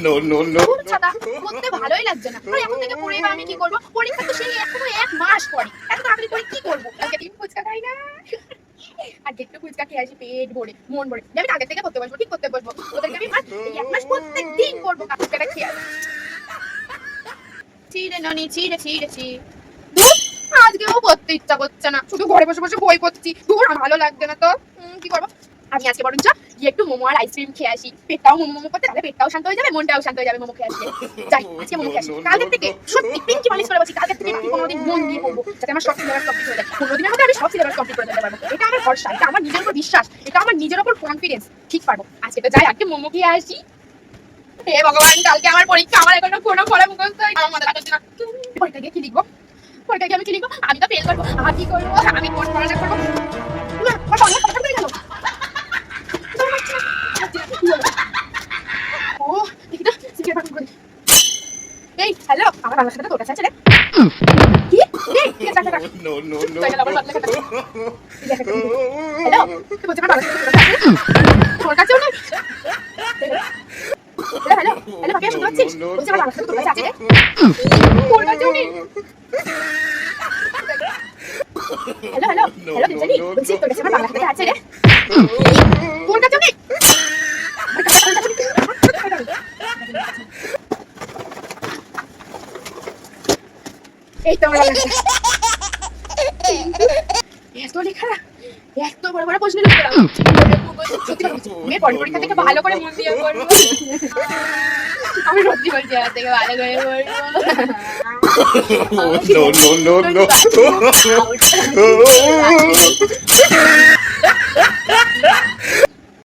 No no no. ছাতা পড়তে ভালোই লাগছে না। আর এখন থেকে পড়ে এবার আমি কি করব? পরীক্ষা তো সেই এখনো 1 মাস পরে। এত তাড়াতাড়ি পড়ে কি করব? আজকে ডিম ফুচকা খাই না। আর একটু ফুচকা খেয়ে আসি পেট ভরে, মন ভরে। যে আমি আগে থেকে পড়তে বসবো, ঠিক করতে বসবো। ওদেরকে আমি এই 1 মাস প্রত্যেকদিন পড়বো ফুচকাটা খেয়ে আসি। ছিঁড়ে ননি ছিঁড়ে ছিঁড়েছি। ধুর, আজকেও পড়তে ইচ্ছা করছে না। শুধু ঘরে বসে বসে বই পড়ছি। ধুর, আমার ভালো লাগছে না তো। কি করবো? আমি আজকে বরঞ্চ গিয়ে একটু মোমো আর আইসক্রিম খেয়ে আসি। পেটটাও মোমো মোমো করতে, তাহলে পেটটাও শান্ত হয়ে যাবে, মনটাও শান্ত হয়ে যাবে মোমো খেয়ে আসলে। যাই, আজকে মোমো খেয়ে আসি। কালকের থেকে সত্যি পিঙ্কি মালিশ করে বলছি, কালকের থেকে আমি কোনোদিন মন দিয়ে পড়বো, যাতে আমার সব সিলেবাস কমপ্লিট হয়ে যায়। 15 দিনের মধ্যে আমি সব সিলেবাস কমপ্লিট করে দিতে পারবো। এটা আমার ভরসা, এটা আমার নিজের উপর বিশ্বাস, এটা আমার নিজের উপর কনফিডেন্স। ঠিক পারবো। আজকে তো যাই, আজকে মোমো খেয়ে আসি। হে ভগবান, কালকে আমার পরীক্ষা, আমার এখনো কোনো পড়া মুখস্থ হয়নি। আমার মাথা কাটছে না। পরীক্ষা গিয়ে কি লিখবো? পরীক্ষা গিয়ে আমি কি লিখবো? আমি তো ফেল করবো। আমি কি করবো? আমি কোন পড়াটা করবো? না, আমার সঙ্গে কথা বলে গেল। ও, দেখি তো সিগারেট পান করে। এই, হ্যালো, আমার বাংলা খাতাটা তোর কাছে আছে রে? কি? এই, ঠিক আছে, রাখ। No no no. হ্যালো, তুই বলছিস আমার বাংলা খাতা তোর কাছে আছে? তোর কাছেও নেই? হ্যালো, হ্যালো, পাপিয়া শুনতে পাচ্ছিস? বলছি আমার বাংলা খাতা তোর কাছে আছে রে? তোর কাছেও নেই? হ্যালো, হ্যালো, হ্যালো, দুজনি, বলছি তোর কাছে আমার বাংলা খাতা আছে রে? তোর কাছেও নেই? এই তো আমার বাংলা খাতা। এত লেখা, এত বড় বড় প্রশ্ন লিখতে দাও। সত্যি কথা বলছি, আমি পরের পরীক্ষা থেকে ভালো করে মন দিয়ে পড়বো। আমি সত্যি বলছি, এবার থেকে ভালো করে পড়বো। No no no no.